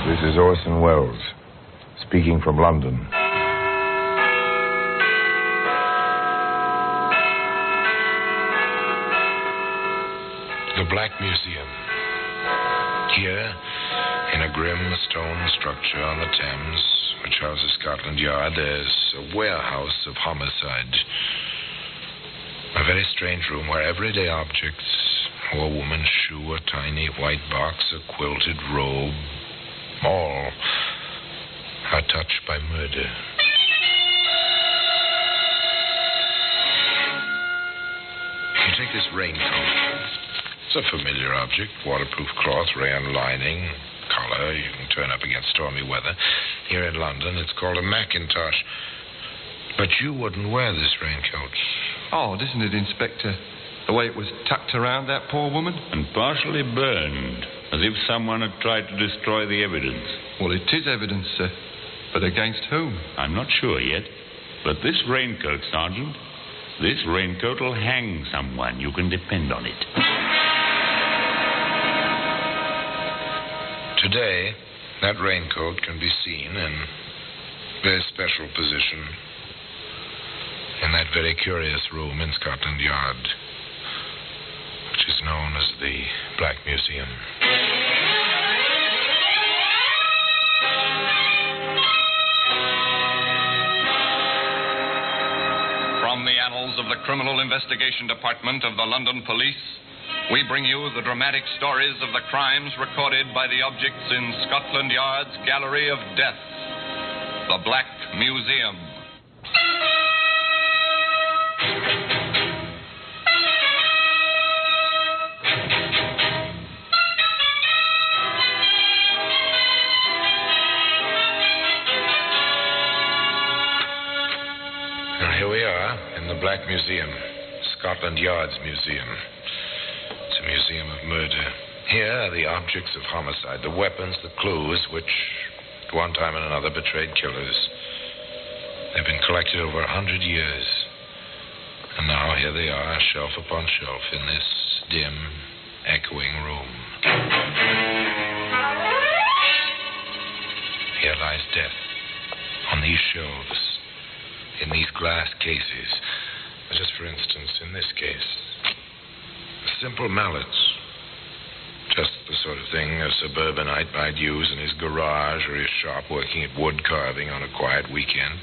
This is Orson Welles, speaking from London. The Black Museum. Here, in a grim stone structure on the Thames, which houses Scotland Yard, there's a warehouse of homicide. A very strange room where everyday objects, a woman's shoe, a tiny white box, a quilted robe, all are touched by murder. You take this raincoat. It's a familiar object, waterproof cloth, rayon lining, collar. You can turn up against stormy weather. Here in London, it's called a Macintosh. But you wouldn't wear this raincoat. Odd, isn't it, Inspector? The way it was tucked around that poor woman? And partially burned, as if someone had tried to destroy the evidence. Well, it is evidence, sir. But against whom? I'm not sure yet. But this raincoat, Sergeant, this raincoat will hang someone. You can depend on it. Today, that raincoat can be seen in a very special position in that very curious room in Scotland Yard, which is known as the Black Museum. From the annals of the Criminal Investigation Department of the London Police, we bring you the dramatic stories of the crimes recorded by the objects in Scotland Yard's Gallery of Death, the Black Museum. And here we are in the Black Museum, Scotland Yard's museum. It's a museum of murder. Here are the objects of homicide, the weapons, the clues, which at one time and another betrayed killers. They've been collected over 100 years. And now here they are, shelf upon shelf, in this dim, echoing room. Here lies death, on these shelves, in these glass cases. Just for instance, in this case, simple mallets. Just the sort of thing a suburbanite might use in his garage or his shop working at wood carving on a quiet weekend.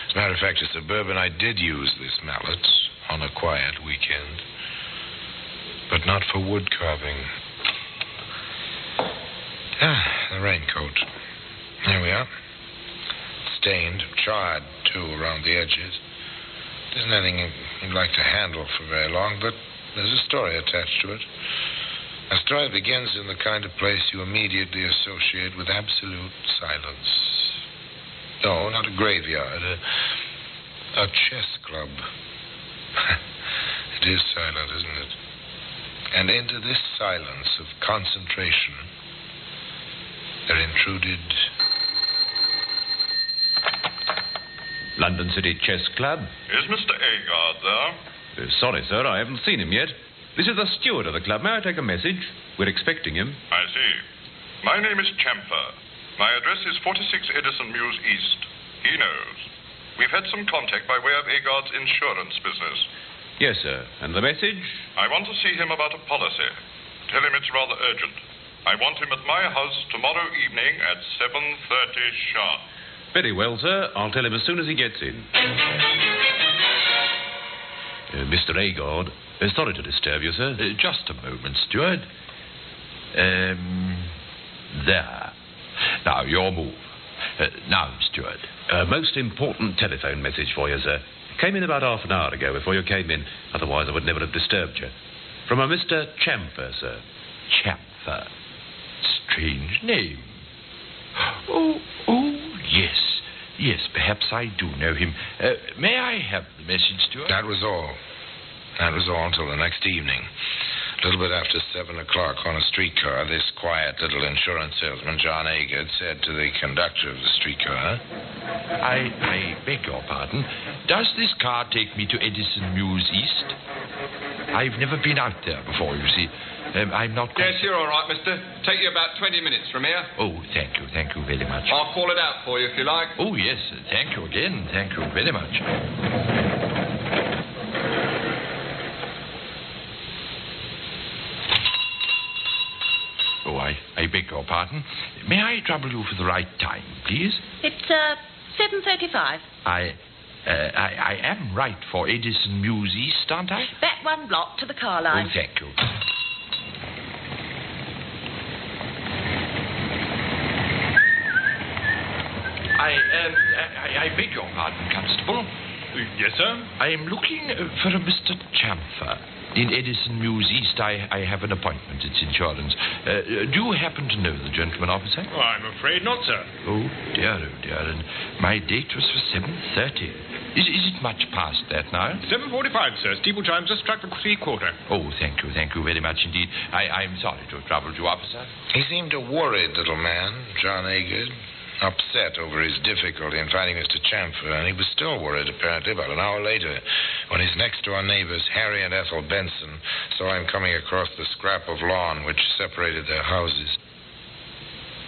As a matter of fact, a suburbanite did use this mallet on a quiet weekend, but not for wood carving. The raincoat. Here we are. Stained, charred, too, around the edges. It isn't anything you'd like to handle for very long, but there's a story attached to it. A story that begins in the kind of place you immediately associate with absolute silence. No, not a graveyard, a chess club. It is silent, isn't it? And into this silence of concentration, there intruded... London City Chess Club. Is Mr. Agar there? Sorry, sir, I haven't seen him yet. This is the steward of the club. May I take a message? We're expecting him. I see. My name is Chamfer. My address is 46 Edison Mews East. He knows. We've had some contact by way of Agar's insurance business. Yes, sir. And the message? I want to see him about a policy. Tell him it's rather urgent. I want him at my house tomorrow evening at 7:30 sharp. Very well, sir. I'll tell him as soon as he gets in. Mr. Agar, sorry to disturb you, sir. Just a moment, steward. There. Now, your move. Now, steward. A most important telephone message for you, sir. Came in about half an hour ago before you came in. Otherwise, I would never have disturbed you. From a Mr. Chamfer, sir. Chamfer. Strange name. Oh, yes. Yes, perhaps I do know him. May I have the message, steward? That was all. That was all until the next evening. A little bit after 7 o'clock on a streetcar, this quiet little insurance salesman, John Agar, said to the conductor of the streetcar... I beg your pardon. Does this car take me to Edison Mews East? I've never been out there before, you see. I'm not... Yes, you're all right, mister. Take you about 20 minutes from here. Oh, thank you very much. I'll call it out for you if you like. Oh, yes, thank you again. Thank you very much. Oh, I beg your pardon. May I trouble you for the right time, please? It's 7:35. I am right for Edison Mews East, aren't I? Back one block to the car line. Oh, thank you. I beg your pardon, Constable. Yes, sir? I am looking for a Mr. Chamfer. In Edison Mews East, I have an appointment. It's insurance. Do you happen to know the gentleman, officer? Oh, I'm afraid not, sir. Oh, dear. And my date was for 7:30. Is it much past that now? 7:45, sir. Steeple chimes just struck the 3/4. Oh, thank you very much indeed. I'm sorry to have troubled you, officer. He seemed a worried little man, John Agar, upset over his difficulty in finding Mr. Chamfer, and he was still worried, apparently, about an hour later, when his next-door neighbors, Harry and Ethel Benson, saw him coming across the scrap of lawn which separated their houses.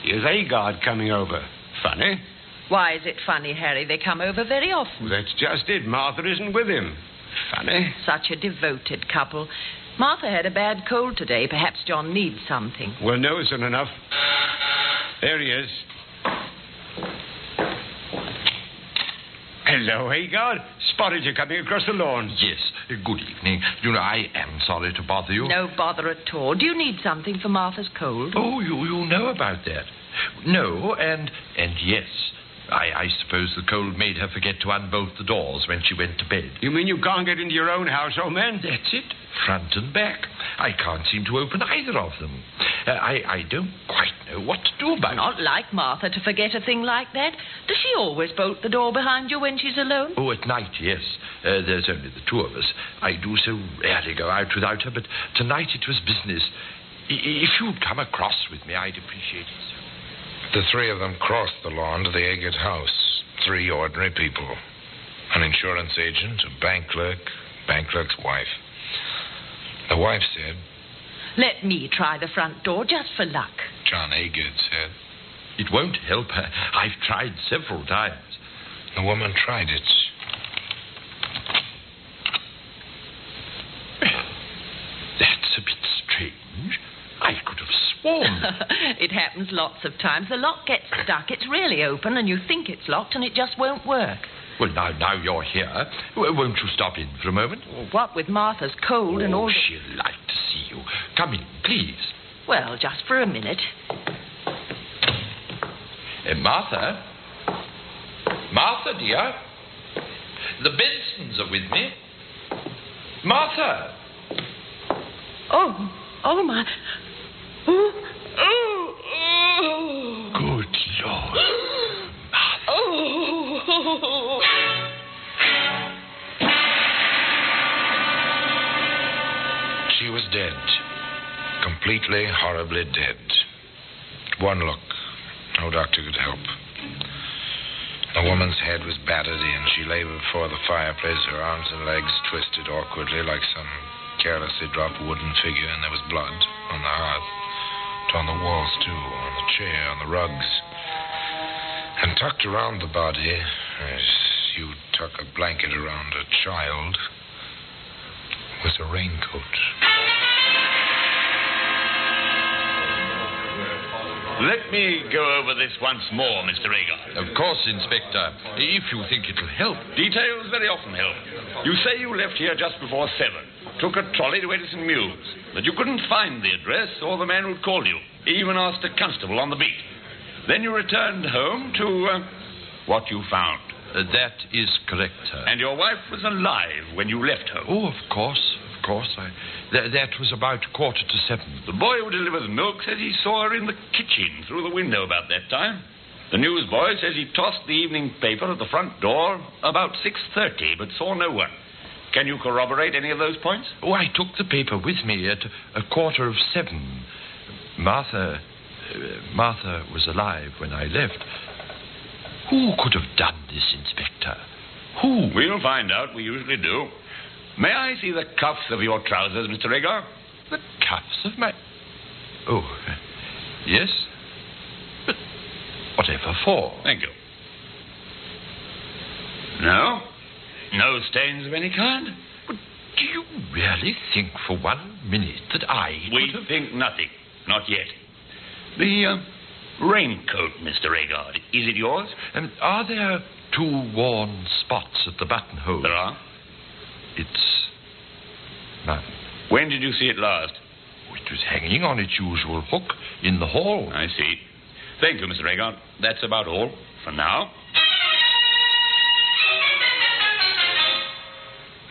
Here's Agar coming over. Funny. Why is it funny, Harry? They come over very often. That's just it. Martha isn't with him. Funny. Such a devoted couple. Martha had a bad cold today. Perhaps John needs something. Well, no, isn't enough. There he is. Hello, Agar. Spotted you coming across the lawn. Yes, good evening. You know, I am sorry to bother you. No bother at all. Do you need something for Martha's cold? Oh, you know about that. No, and yes. I suppose the cold made her forget to unbolt the doors when she went to bed. You mean you can't get into your own house, old man? That's it. Front and back. I can't seem to open either of them. I don't quite know what to do about it. Not like Martha to forget a thing like that. Does she always bolt the door behind you when she's alone? Oh, at night, yes. There's only the two of us. I do so rarely go out without her, but tonight it was business. If you'd come across with me, I'd appreciate it. The three of them crossed the lawn to the Agard house. 3 ordinary people. An insurance agent, a bank clerk's wife. The wife said... Let me try the front door, just for luck. John Agard said... It won't help her. I've tried several times. The woman tried it. That's a bit strange. I could have sworn. It happens lots of times. The lock gets stuck. It's really open, and you think it's locked, and it just won't work. Well, now you're here. Won't you stop in for a moment? What with Martha's cold and all... she'll like to see you. Come in, please. Well, just for a minute. Martha? Martha, dear? The Bensons are with me. Martha! Oh, my... Good Lord. Martha. She was dead. Completely, horribly dead. One look. No doctor could help. The woman's head was battered in. She lay before the fireplace, her arms and legs twisted awkwardly like some carelessly dropped wooden figure, and there was blood on the hearth, on the walls, too, on the chair, on the rugs. And tucked around the body, as you tuck a blanket around a child, was a raincoat. Let me go over this once more, Mr. Agar. Of course, Inspector, if you think it'll help. Details very often help. You say you left here just before 7. Took a trolley to Edison Mews. But you couldn't find the address or the man who'd called you. Even asked a constable on the beat. Then you returned home to what you found. That is correct, sir. And your wife was alive when you left home. Oh, of course. That was about 7:15. The boy who delivers milk says he saw her in the kitchen through the window about that time. The newsboy says he tossed the evening paper at the front door about 6:30, but saw no one. Can you corroborate any of those points? Oh, I took the paper with me at 7:15. Martha was alive when I left. Who could have done this, Inspector? Who? We'll find out. We usually do. May I see the cuffs of your trousers, Mr. Agar? The cuffs of my... Oh, yes. But whatever for? Thank you. No? No stains of any kind? But do you really think for 1 minute that I We could have... think nothing. Not yet. The raincoat, Mr. Agar, is it yours? Are there 2 worn spots at the buttonhole? There are. It's... none. When did you see it last? It was hanging on its usual hook in the hall. I see. Thank you, Mr. Agar. That's about all for now.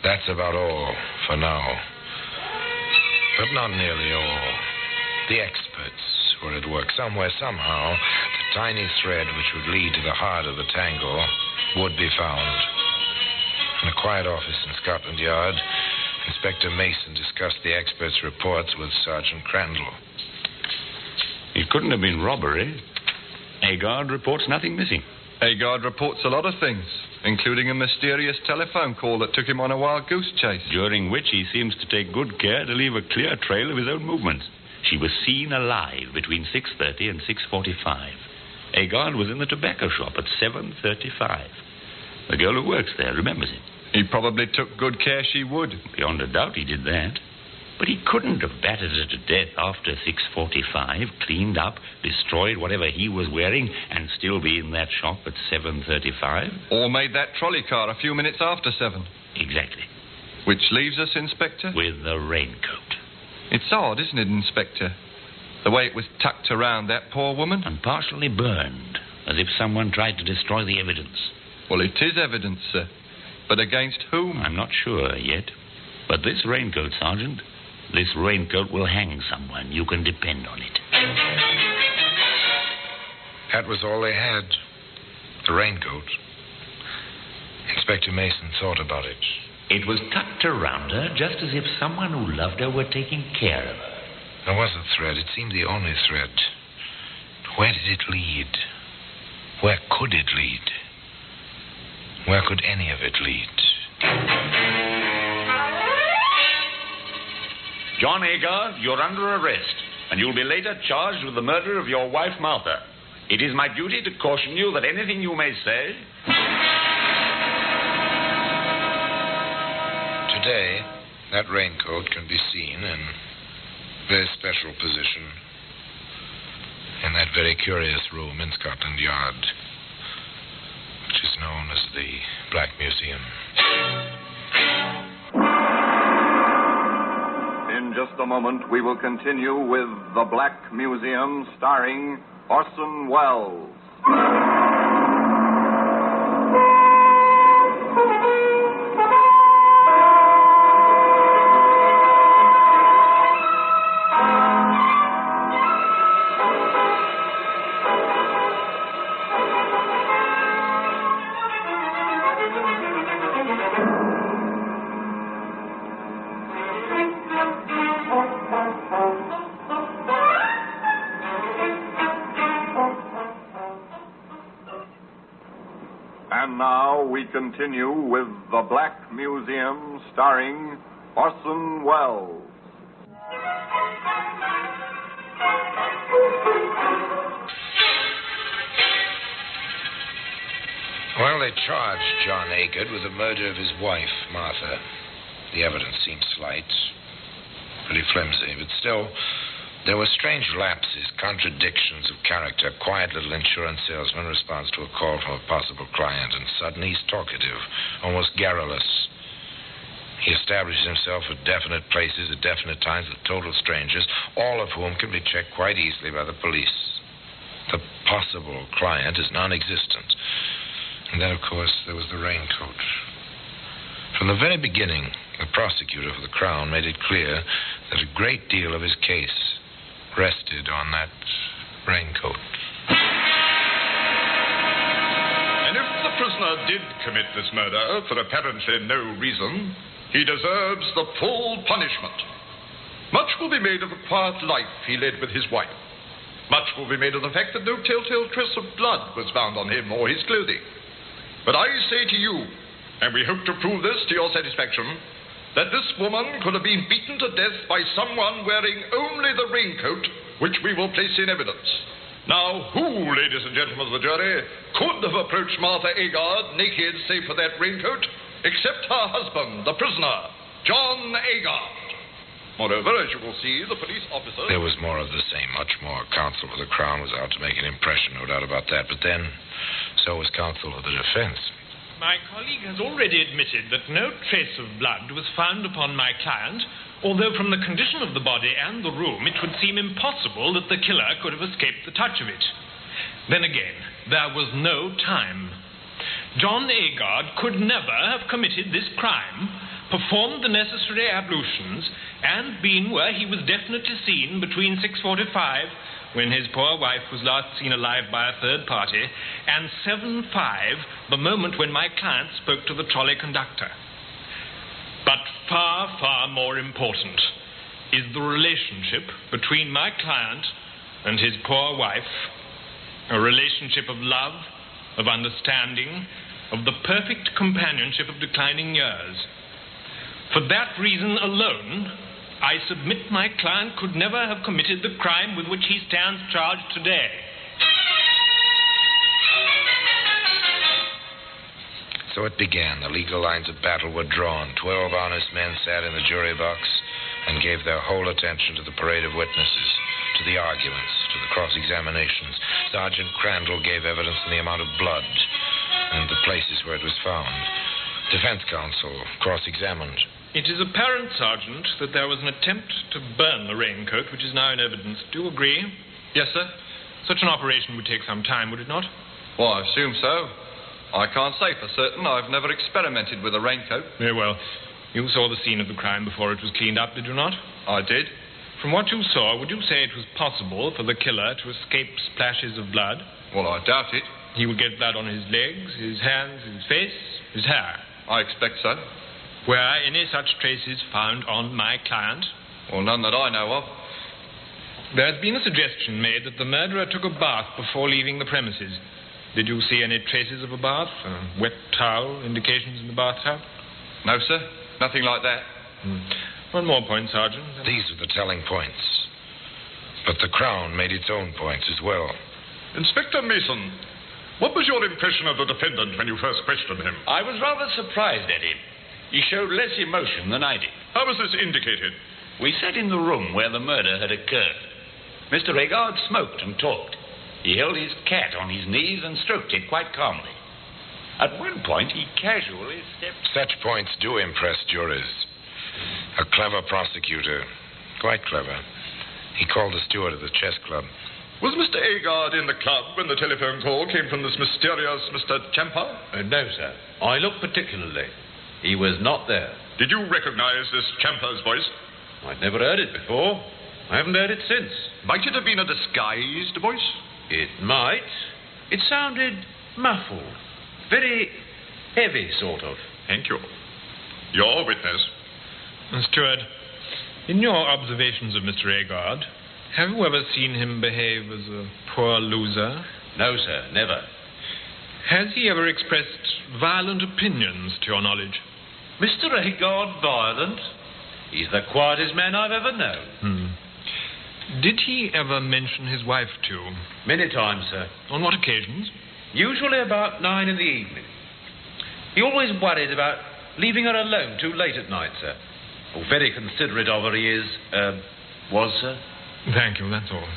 That's about all for now. But not nearly all. The experts were at work. Somewhere, somehow, the tiny thread which would lead to the heart of the tangle would be found. In a quiet office in Scotland Yard, Inspector Mason discussed the experts' reports with Sergeant Crandall. It couldn't have been robbery. Agar reports nothing missing. Agar reports a lot of things, including a mysterious telephone call that took him on a wild goose chase. During which he seems to take good care to leave a clear trail of his own movements. She was seen alive between 6:30 and 6:45. Agar was in the tobacco shop at 7:35. The girl who works there remembers it. He probably took good care she would. Beyond a doubt he did that. But he couldn't have battered her to death after 6:45, cleaned up, destroyed whatever he was wearing, and still be in that shop at 7:35. Or made that trolley car a few minutes after 7. Exactly. Which leaves us, Inspector? With the raincoat. It's odd, isn't it, Inspector? The way it was tucked around that poor woman. And partially burned, as if someone tried to destroy the evidence. Well, it is evidence, sir. But against whom? I'm not sure yet. But this raincoat, Sergeant, this raincoat will hang someone. You can depend on it. That was all they had. The raincoat. Inspector Mason thought about it. It was tucked around her, just as if someone who loved her were taking care of her. There was a thread. It seemed the only thread. Where did it lead? Where could it lead? Where could any of it lead? John Agar, you're under arrest, and you'll be later charged with the murder of your wife, Martha. It is my duty to caution you that anything you may say... Today, that raincoat can be seen in a very special position in that very curious room in Scotland Yard, which is known as the Black Museum. In just a moment, we will continue with The Black Museum, starring Orson Welles. And now we continue with The Black Museum, starring Orson Welles. Well, they charged John Agar with the murder of his wife, Martha. The evidence seemed slight, pretty flimsy, but still, there were strange lapses, contradictions of character. Quiet little insurance salesman responds to a call from a possible client, and suddenly he's talkative, almost garrulous. He establishes himself at definite places at definite times with total strangers, all of whom can be checked quite easily by the police. The possible client is non-existent. And then, of course, there was the raincoat. From the very beginning, the prosecutor for the Crown made it clear that a great deal of his case rested on that raincoat. And if the prisoner did commit this murder for apparently no reason, he deserves the full punishment. Much will be made of the quiet life he led with his wife. Much will be made of the fact that no telltale trace of blood was found on him or his clothing. But I say to you, and we hope to prove this to your satisfaction, that this woman could have been beaten to death by someone wearing only the raincoat, which we will place in evidence. Now, who, ladies and gentlemen of the jury, could have approached Martha Agar naked save for that raincoat, except her husband, the prisoner, John Agar? Moreover, as you will see, the police officer... There was more of the same, much more. Counsel for the Crown was out to make an impression, no doubt about that. But then, so was counsel for the defense. My colleague has already admitted that no trace of blood was found upon my client, although from the condition of the body and the room, it would seem impossible that the killer could have escaped the touch of it. Then again, there was no time. John Agar could never have committed this crime, performed the necessary ablutions, and been where he was definitely seen between 6:45, when his poor wife was last seen alive by a third party, and 7:05, the moment when my client spoke to the trolley conductor. But far, far more important is the relationship between my client and his poor wife, a relationship of love, of understanding, of the perfect companionship of declining years. For that reason alone, I submit my client could never have committed the crime with which he stands charged today. So it began. The legal lines of battle were drawn. 12 honest men sat in the jury box and gave their whole attention to the parade of witnesses, to the arguments, to the cross-examinations. Sergeant Crandall gave evidence in the amount of blood and the places where it was found. Defense counsel cross-examined. It is apparent, Sergeant, that there was an attempt to burn the raincoat, which is now in evidence. Do you agree? Yes, sir. Such an operation would take some time, would it not? Well, I assume so. I can't say for certain. I've never experimented with a raincoat. Very well. You saw the scene of the crime before it was cleaned up, did you not? I did. From what you saw, would you say it was possible for the killer to escape splashes of blood? Well, I doubt it. He would get blood on his legs, his hands, his face, his hair. I expect so. Were any such traces found on my client? Well, none that I know of. There has been a suggestion made that the murderer took a bath before leaving the premises. Did you see any traces of a bath? A wet towel, indications in the bathtub? No, sir. Nothing like that. One more point, Sergeant. These were the telling points. But the Crown made its own points as well. Inspector Mason, what was your impression of the defendant when you first questioned him? I was rather surprised at him. He showed less emotion than I did. How was this indicated? We sat in the room where the murder had occurred. Mr. Agar smoked and talked. He held his cat on his knees and stroked it quite calmly. At one point, he casually stepped... Such points do impress juries. A clever prosecutor. Quite clever. He called the steward of the chess club. Was Mr. Agar in the club when the telephone call came from this mysterious Mr. Champa? No, sir. I looked particularly. He was not there. Did you recognize this Champa's voice? I'd never heard it before. I haven't heard it since. Might it have been a disguised voice? It might. It sounded muffled. Very heavy, sort of. Thank you. Your witness. Steward, in your observations of Mr. Agard, have you ever seen him behave as a poor loser? No, sir, never. Has he ever expressed violent opinions, to your knowledge? Mr. Agard violent? He's the quietest man I've ever known. Did he ever mention his wife to you? Many times, sir. On what occasions? Usually about 9 in the evening. He always worried about leaving her alone too late at night, sir. Oh, very considerate of her he is, was, sir. Thank you, that's all.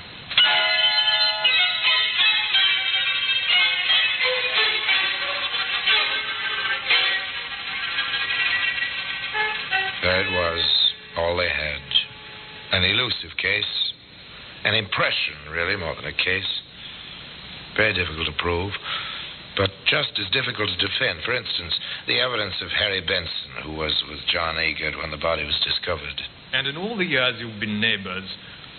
There it was, all they had. An elusive case. An impression, really, more than a case. Very difficult to prove, but just as difficult to defend. For instance, the evidence of Harry Benson, who was with John Agar when the body was discovered. And in all the years you've been neighbors,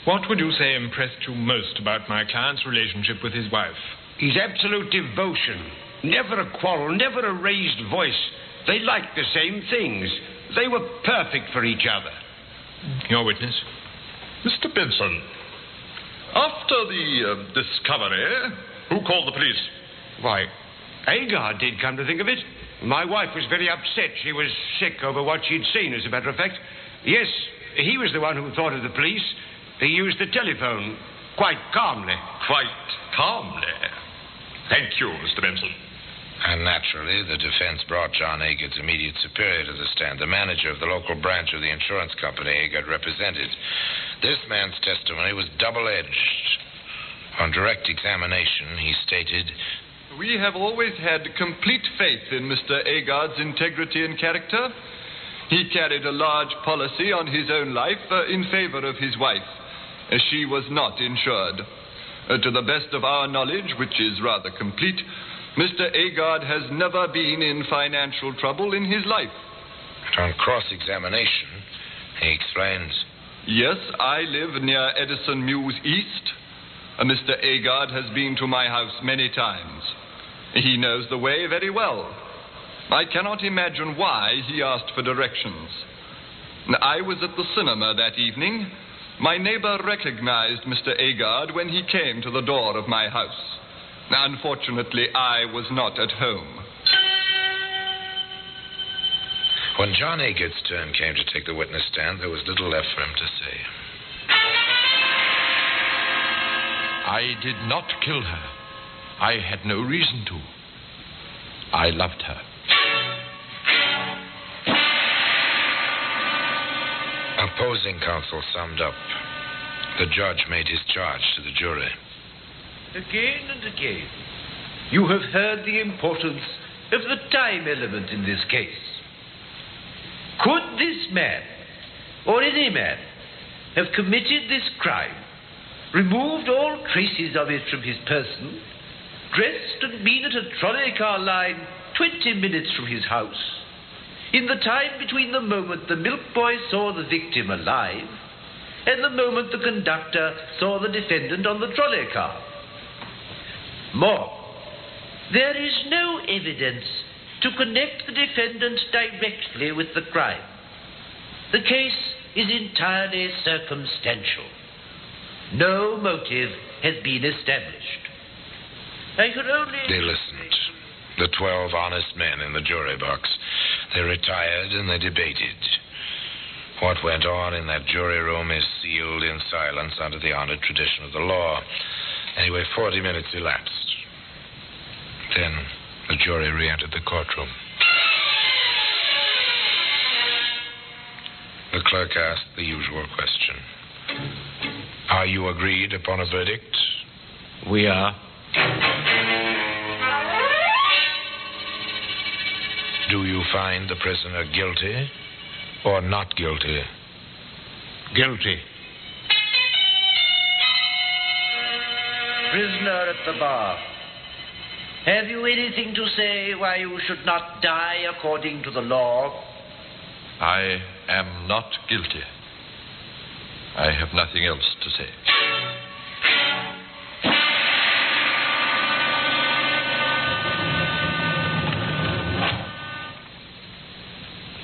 what would you say impressed you most about my client's relationship with his wife? His absolute devotion. Never a quarrel, never a raised voice. They liked the same things. They were perfect for each other. Your witness? Mr. Benson, after the discovery, who called the police? Why, Agar did, come to think of it. My wife was very upset. She was sick over what she'd seen, as a matter of fact. Yes, he was the one who thought of the police. He used the telephone quite calmly. Quite calmly. Thank you, Mr. Benson. And naturally, the defense brought John Agar's immediate superior to the stand, the manager of the local branch of the insurance company Agar represented. This man's testimony was double-edged. On direct examination, he stated, We have always had complete faith in Mr. Agar's integrity and character. He carried a large policy on his own life in favor of his wife. She was not insured. To the best of our knowledge, which is rather complete, Mr. Agar has never been in financial trouble in his life. On cross-examination, he explains, Yes, I live near Edison Mews East. Mr. Agar has been to my house many times. He knows the way very well. I cannot imagine why he asked for directions. I was at the cinema that evening. My neighbor recognized Mr. Agar when he came to the door of my house. Unfortunately, I was not at home. When John Agar's turn came to take the witness stand, there was little left for him to say. I did not kill her. I had no reason to. I loved her. Opposing counsel summed up. The judge made his charge to the jury. Again and again, you have heard the importance of the time element in this case. Could this man, or any man, have committed this crime, removed all traces of it from his person, dressed and been at a trolley car line 20 minutes from his house, in the time between the moment the milk boy saw the victim alive and the moment the conductor saw the defendant on the trolley car? More, there is no evidence to connect the defendant directly with the crime. The case is entirely circumstantial. No motive has been established. I could only... They listened. The 12 honest men in the jury box. They retired and they debated. What went on in that jury room is sealed in silence under the honored tradition of the law. Anyway, 40 minutes elapsed. Then the jury re-entered the courtroom. The clerk asked the usual question. Are you agreed upon a verdict? We are. Do you find the prisoner guilty or not guilty? Guilty. Prisoner at the bar, have you anything to say why you should not die according to the law? I am not guilty. I have nothing else to say.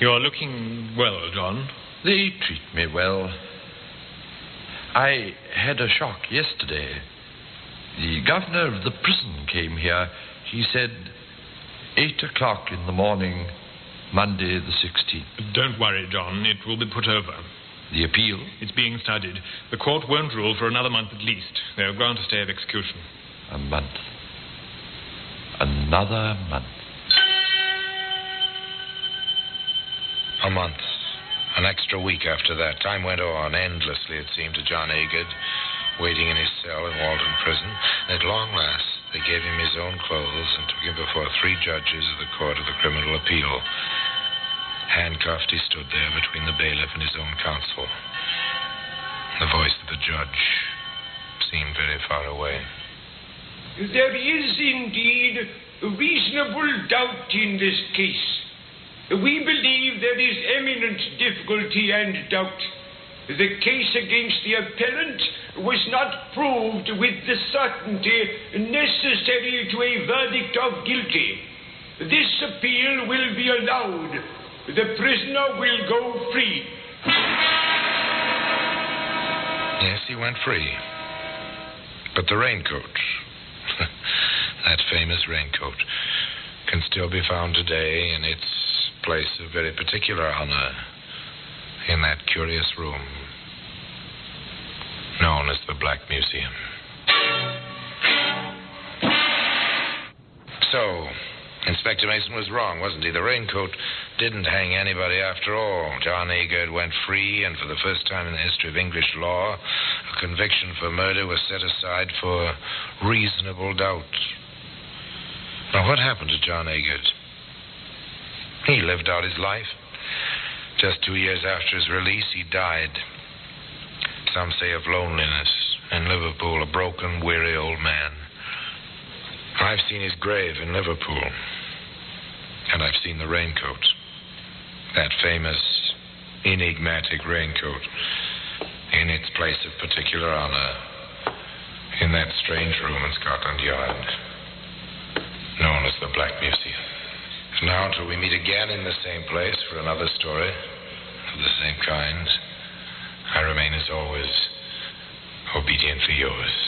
You're looking well, John. They treat me well. I had a shock yesterday. The governor of the prison came here. He said 8 o'clock in the morning, Monday the 16th. Don't worry, John. It will be put over. The appeal? It's being studied. The court won't rule for another month at least. They'll grant a stay of execution. A month. Another month. A month. An extra week after that. Time went on endlessly, it seemed, to John Agar, waiting in his cell in Walton Prison. At long last, they gave him his own clothes and took him before 3 judges of the Court of the Criminal Appeal. Handcuffed, he stood there between the bailiff and his own counsel. The voice of the judge seemed very far away. There is indeed reasonable doubt in this case. We believe there is eminent difficulty and doubt. The case against the appellant was not proved with the certainty necessary to a verdict of guilty. This appeal will be allowed. The prisoner will go free. Yes, he went free. But the raincoat, that famous raincoat, can still be found today in its place of very particular honor in that curious room known as the Black Museum. So, Inspector Mason was wrong, wasn't he? The Raincoat didn't hang anybody after all. John Agar went free, and for the first time in the history of English law, a conviction for murder was set aside for reasonable doubt. Now, what happened to John Agar? He lived out his life. Just 2 years after his release, he died. Some say of loneliness in Liverpool, a broken, weary old man. I've seen his grave in Liverpool, and I've seen the Raincoat, that famous, enigmatic Raincoat, in its place of particular honor, in that strange room in Scotland Yard, known as the Black Museum. Now, until we meet again in the same place for another story of the same kind, I remain, as always, obediently yours.